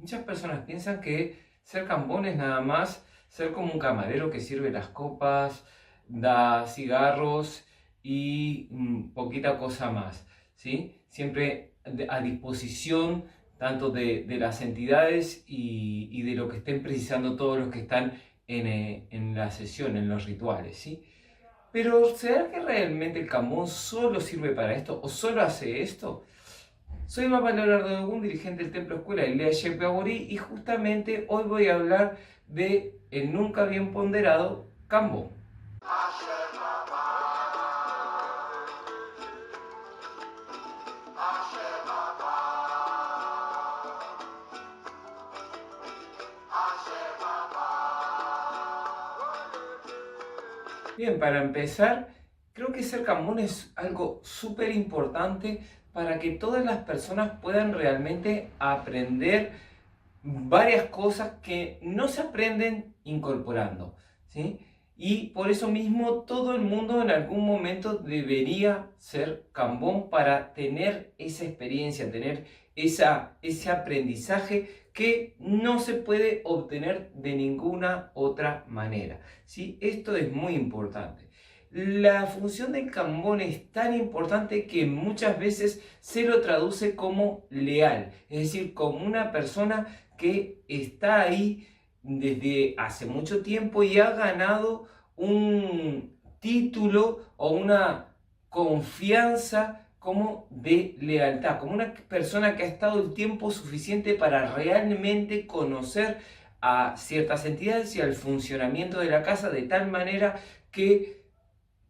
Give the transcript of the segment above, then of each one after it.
Muchas personas piensan que ser cambón es nada más ser como un camarero que sirve las copas, da cigarros y poquita cosa más, ¿sí? Siempre a disposición tanto de las entidades y de lo que estén precisando todos los que están en la sesión, en los rituales, ¿sí? Pero ¿será que realmente el cambón solo sirve para esto o solo hace esto? Soy Mapa Leonardo, un dirigente del Templo Escuela de Lea Shepeaborí, y justamente hoy voy a hablar de el nunca bien ponderado cambón. Bien, para empezar, creo que ser cambón es algo súper importante para que todas las personas puedan realmente aprender varias cosas que no se aprenden incorporando, ¿sí? Y por eso mismo todo el mundo en algún momento debería ser cambón para tener esa experiencia, tener ese aprendizaje que no se puede obtener de ninguna otra manera, ¿sí? Esto es muy importante. La función del cambón es tan importante que muchas veces se lo traduce como leal, es decir, como una persona que está ahí desde hace mucho tiempo y ha ganado un título o una confianza como de lealtad, como una persona que ha estado el tiempo suficiente para realmente conocer a ciertas entidades y al funcionamiento de la casa de tal manera que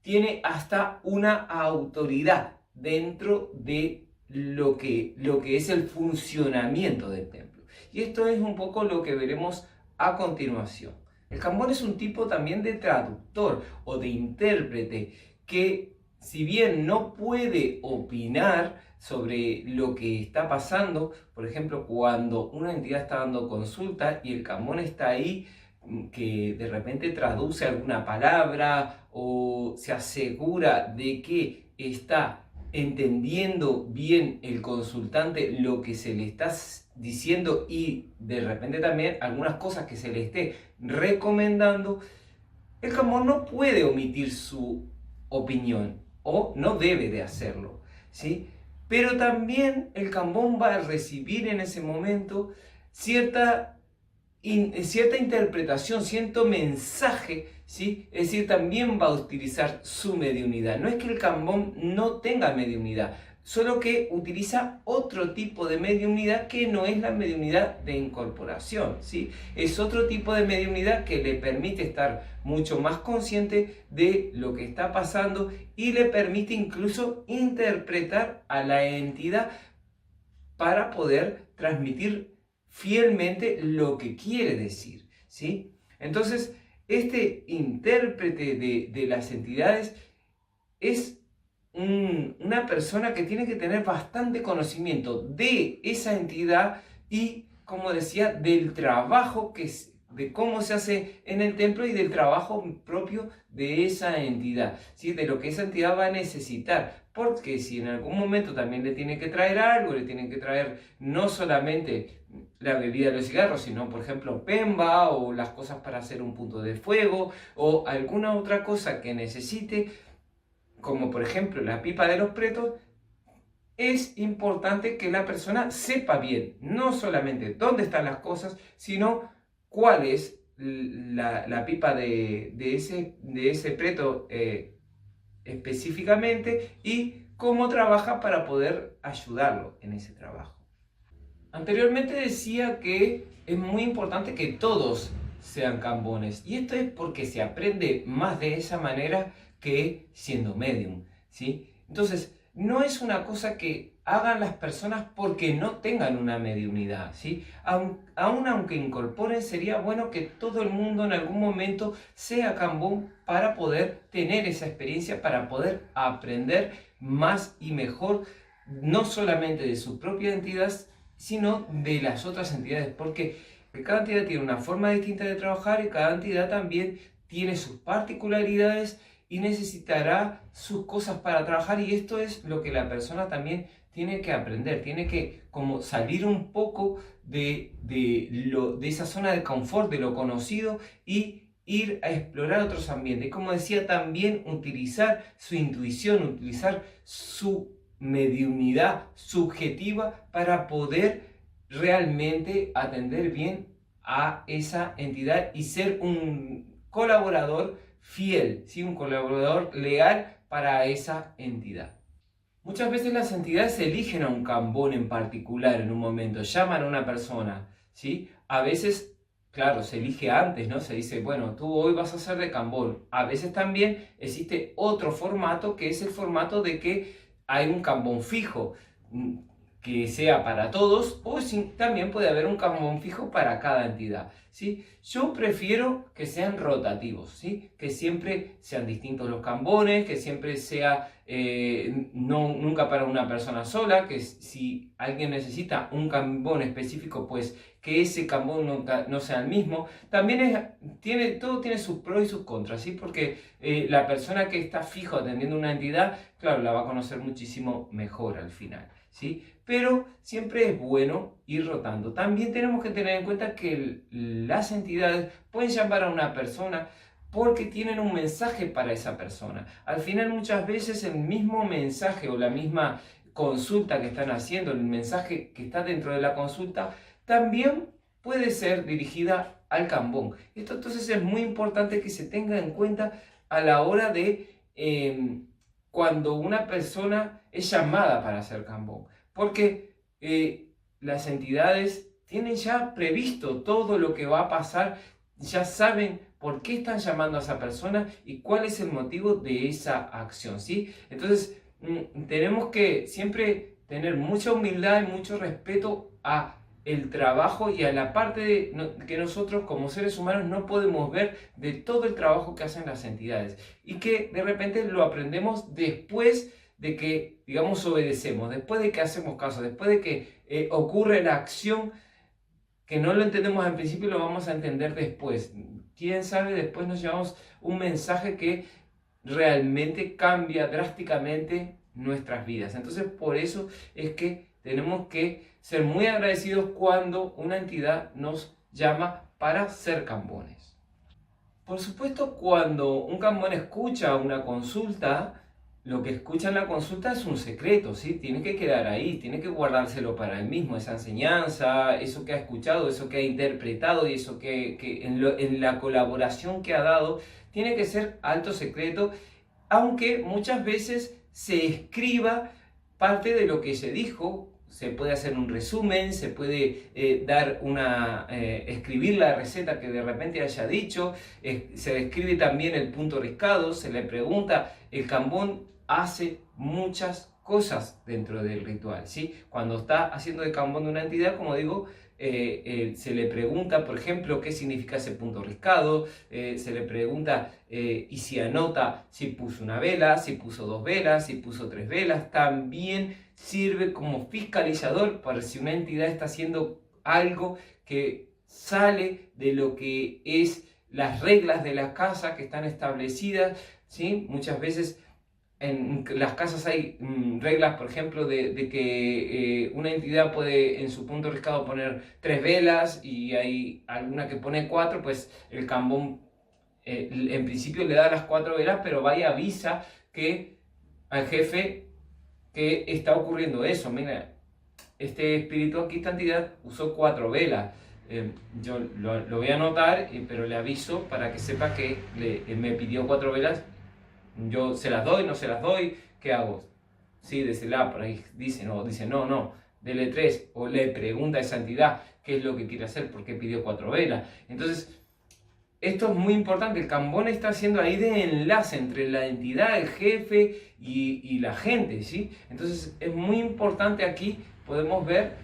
tiene hasta una autoridad dentro de lo que es el funcionamiento del templo. Y esto es un poco lo que veremos a continuación. El cambón es un tipo también de traductor o de intérprete que, si bien no puede opinar sobre lo que está pasando, por ejemplo, cuando una entidad está dando consulta y el cambón está ahí, que de repente traduce alguna palabra o se asegura de que está entendiendo bien el consultante lo que se le está diciendo y de repente también algunas cosas que se le esté recomendando, el cambón no puede omitir su opinión o no debe de hacerlo, ¿sí? Pero también el cambón va a recibir en ese momento cierta interpretación, cierto mensaje, ¿sí? Es decir, también va a utilizar su mediunidad. No es que el cambón no tenga mediunidad, solo que utiliza otro tipo de mediunidad que no es la mediunidad de incorporación, ¿sí? Es otro tipo de mediunidad que le permite estar mucho más consciente de lo que está pasando y le permite incluso interpretar a la entidad para poder transmitir fielmente lo que quiere decir, ¿sí? Entonces, este intérprete de las entidades es una persona que tiene que tener bastante conocimiento de esa entidad y, como decía, del trabajo de cómo se hace en el templo y del trabajo propio de esa entidad, ¿sí? De lo que esa entidad va a necesitar, porque si en algún momento también le tiene que traer algo, le tienen que traer no solamente la bebida de los cigarros, sino por ejemplo pemba o las cosas para hacer un punto de fuego o alguna otra cosa que necesite, como por ejemplo la pipa de los pretos, es importante que la persona sepa bien, no solamente dónde están las cosas, sino cuál es la pipa de ese preto específicamente y cómo trabaja para poder ayudarlo en ese trabajo. Anteriormente decía que es muy importante que todos sean cambones, y esto es porque se aprende más de esa manera que siendo medium, ¿sí? Entonces, no es una cosa que hagan las personas porque no tengan una mediunidad, ¿sí? Aún aunque incorporen, sería bueno que todo el mundo en algún momento sea cambón para poder tener esa experiencia, para poder aprender más y mejor, no solamente de su propia entidad, sino de las otras entidades, porque cada entidad tiene una forma distinta de trabajar y cada entidad también tiene sus particularidades y necesitará sus cosas para trabajar, y esto es lo que la persona también tiene que aprender, tiene que como salir un poco de esa zona de confort, de lo conocido, y ir a explorar otros ambientes. Como decía, también utilizar su intuición, utilizar su mediunidad subjetiva para poder realmente atender bien a esa entidad y ser un colaborador fiel, ¿sí? Un colaborador leal para esa entidad. Muchas veces las entidades eligen a un cambón en particular en un momento, llaman a una persona, ¿sí? A veces, claro, se elige antes, ¿no? Se dice, bueno, tú hoy vas a ser de cambón. A veces también existe otro formato, que es el formato de que hay un cambón fijo, que sea para todos, o también puede haber un cambón fijo para cada entidad, ¿sí? Yo prefiero que sean rotativos, ¿sí? Que siempre sean distintos los cambones, que siempre sea nunca para una persona sola, que si alguien necesita un cambón específico, pues que ese cambón no sea el mismo. También todo tiene sus pros y sus contras, ¿sí? Porque la persona que está fijo atendiendo una entidad, claro, la va a conocer muchísimo mejor al final, ¿sí? Pero siempre es bueno ir rotando. También tenemos que tener en cuenta que las entidades pueden llamar a una persona porque tienen un mensaje para esa persona. Al final, muchas veces el mismo mensaje o la misma consulta que están haciendo, el mensaje que está dentro de la consulta, también puede ser dirigida al cambón. Esto entonces es muy importante que se tenga en cuenta a la hora de cuando una persona es llamada para hacer cambón. Porque las entidades tienen ya previsto todo lo que va a pasar, ya saben por qué están llamando a esa persona y cuál es el motivo de esa acción, ¿sí? Entonces, tenemos que siempre tener mucha humildad y mucho respeto a el trabajo y a la parte que nosotros como seres humanos no podemos ver de todo el trabajo que hacen las entidades y que de repente lo aprendemos después de que, digamos, obedecemos, después de que hacemos caso, después de que ocurre la acción, que no lo entendemos al principio, lo vamos a entender después. Quién sabe, después nos llevamos un mensaje que realmente cambia drásticamente nuestras vidas. Entonces, por eso es que tenemos que ser muy agradecidos cuando una entidad nos llama para ser cambones. Por supuesto, cuando un cambón escucha una consulta, lo que escucha en la consulta es un secreto, ¿sí? Tiene que quedar ahí, tiene que guardárselo para él mismo, esa enseñanza, eso que ha escuchado, eso que ha interpretado y eso que en la colaboración que ha dado, tiene que ser alto secreto, aunque muchas veces se escriba parte de lo que se dijo. Se puede hacer un resumen, se puede escribir la receta que de repente haya dicho, se describe también el punto riscado, se le pregunta. El cambón hace muchas cosas dentro del ritual, ¿sí? Cuando está haciendo de cambón de una entidad, como digo, se le pregunta, por ejemplo, qué significa ese punto riscado, se le pregunta y si anota si puso una vela, si puso 2 velas, si puso 3 velas. También sirve como fiscalizador para si una entidad está haciendo algo que sale de lo que es las reglas de la casa que están establecidas, ¿sí? Muchas veces en las casas hay reglas, por ejemplo, de que una entidad puede en su punto riscado poner 3 velas y hay alguna que pone 4, pues el cambón en principio le da las 4 velas, pero vaya avisa que al jefe que está ocurriendo eso. Mira, este espíritu aquí, esta entidad, usó 4 velas. Yo lo voy a anotar, pero le aviso para que sepa que me pidió 4 velas. Yo se las doy, no se las doy, ¿qué hago? Sí, désela, por ahí dice no, dele 3, o le pregunta a esa entidad qué es lo que quiere hacer, por qué pidió 4 velas. Entonces, esto es muy importante, el cambón está haciendo ahí de enlace entre la entidad, el jefe y la gente, ¿sí? Entonces, es muy importante aquí, podemos ver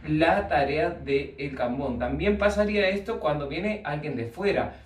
la tarea del cambón. También pasaría esto cuando viene alguien de fuera.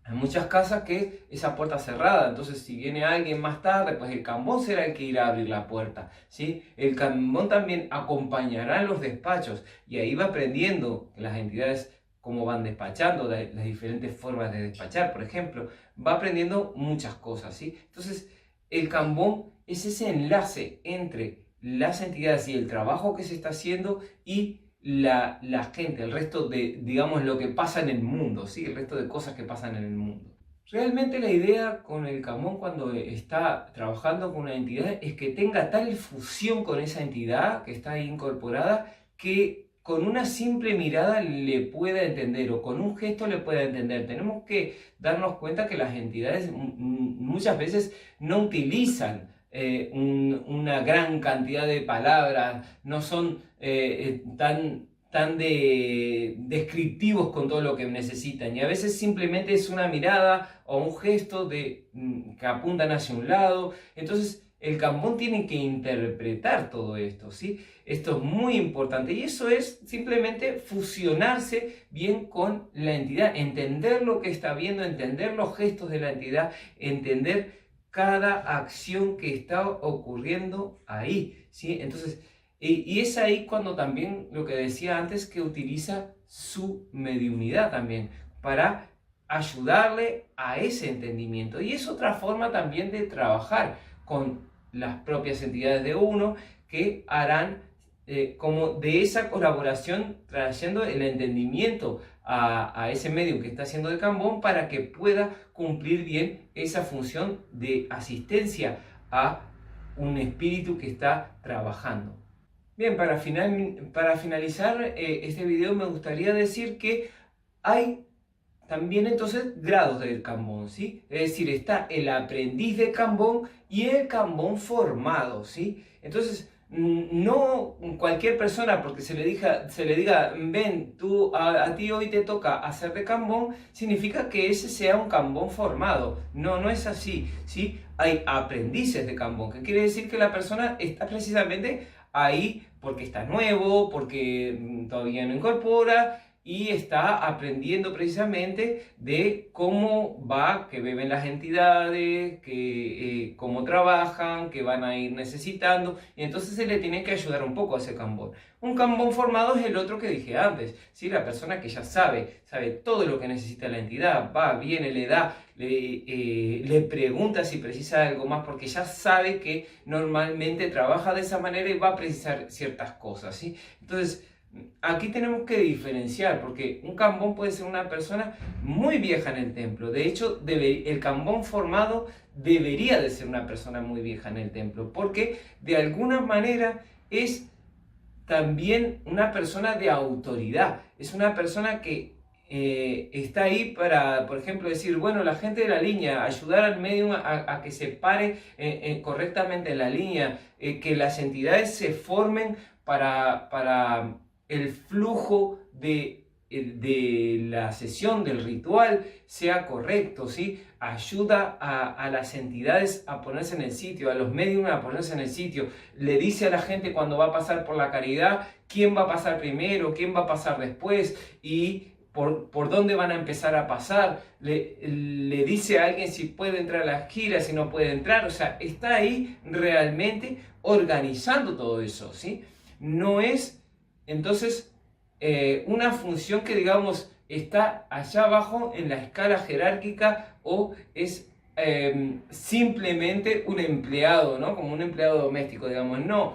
Hay muchas casas que esa puerta cerrada, entonces si viene alguien más tarde, pues el cambón será el que irá a abrir la puerta, ¿sí? El cambón también acompañará en los despachos y ahí va aprendiendo las entidades cómo van despachando, las diferentes formas de despachar, por ejemplo, va aprendiendo muchas cosas, ¿sí? Entonces el cambón es ese enlace entre las entidades y el trabajo que se está haciendo y la gente, el resto de, digamos, lo que pasa en el mundo, ¿sí? El resto de cosas que pasan en el mundo. Realmente la idea con el Cambón cuando está trabajando con una entidad es que tenga tal fusión con esa entidad que está ahí incorporada que con una simple mirada le pueda entender o con un gesto le pueda entender. Tenemos que darnos cuenta que las entidades muchas veces no utilizan una gran cantidad de palabras, no son tan descriptivos con todo lo que necesitan, y a veces simplemente es una mirada o un gesto que apuntan hacia un lado. Entonces el Cambón tiene que interpretar todo esto, ¿sí? Esto es muy importante y eso es simplemente fusionarse bien con la entidad, entender lo que está viendo, entender los gestos de la entidad, entender cada acción que está ocurriendo ahí, ¿sí? Entonces, y es ahí cuando también, lo que decía antes, que utiliza su mediunidad también para ayudarle a ese entendimiento. Y es otra forma también de trabajar con las propias entidades de uno que harán como de esa colaboración trayendo el entendimiento a ese medio que está haciendo de Cambón para que pueda cumplir bien esa función de asistencia a un espíritu que está trabajando. Bien, para finalizar este video me gustaría decir que hay también entonces grados del Cambón, ¿sí? Es decir, está el aprendiz de Cambón y el Cambón formado, ¿sí? Entonces, no cualquier persona porque se le diga, ven, a ti hoy te toca hacer de Cambón, significa que ese sea un Cambón formado. No, no es así, ¿sí? Hay aprendices de Cambón, que quiere decir que la persona está precisamente ahí porque está nuevo, porque todavía no incorpora y está aprendiendo precisamente de cómo va, que beben las entidades, cómo trabajan, que van a ir necesitando, y entonces se le tiene que ayudar un poco a ese Cambón. Un Cambón formado es el otro que dije antes, ¿sí? La persona que ya sabe todo lo que necesita la entidad, va, viene, le da, le pregunta si precisa algo más, porque ya sabe que normalmente trabaja de esa manera y va a precisar ciertas cosas, ¿sí? Entonces, aquí tenemos que diferenciar, porque un Cambón puede ser una persona muy vieja en el templo. De hecho, el Cambón formado debería de ser una persona muy vieja en el templo, porque de alguna manera es también una persona de autoridad. Es una persona que está ahí para, por ejemplo, decir, bueno, la gente de la línea, ayudar al medium a que se pare correctamente en la línea, que las entidades se formen para el flujo de la sesión, del ritual, sea correcto, ¿sí? Ayuda a las entidades a ponerse en el sitio, a los mediums a ponerse en el sitio. Le dice a la gente cuando va a pasar por la caridad, quién va a pasar primero, quién va a pasar después y por dónde van a empezar a pasar. Le dice a alguien si puede entrar a las giras, si no puede entrar. O sea, está ahí realmente organizando todo eso, ¿sí? No es, entonces, una función que, digamos, está allá abajo en la escala jerárquica o es simplemente un empleado, ¿no? Como un empleado doméstico, digamos. No.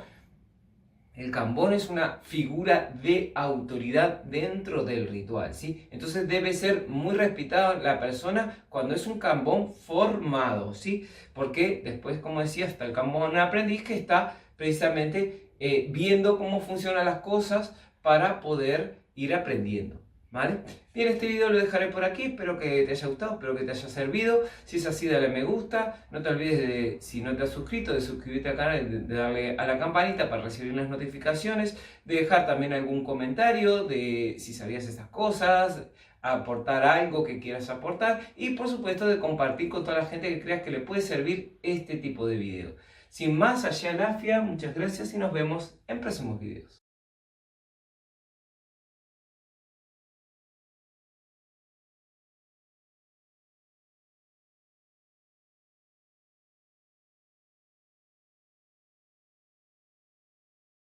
El Cambón es una figura de autoridad dentro del ritual, ¿sí? Entonces debe ser muy respetada la persona cuando es un Cambón formado, ¿sí? Porque después, como decía, está el Cambón aprendiz que está precisamente viendo cómo funcionan las cosas para poder ir aprendiendo, ¿vale? Bien, este video lo dejaré por aquí, espero que te haya gustado, espero que te haya servido. Si es así, dale me gusta, no te olvides si no te has suscrito, de suscribirte al canal, de darle a la campanita para recibir las notificaciones, de dejar también algún comentario de si sabías estas cosas, aportar algo que quieras aportar y por supuesto de compartir con toda la gente que creas que le puede servir este tipo de video. Sin más, allá en Afia, muchas gracias y nos vemos en próximos videos.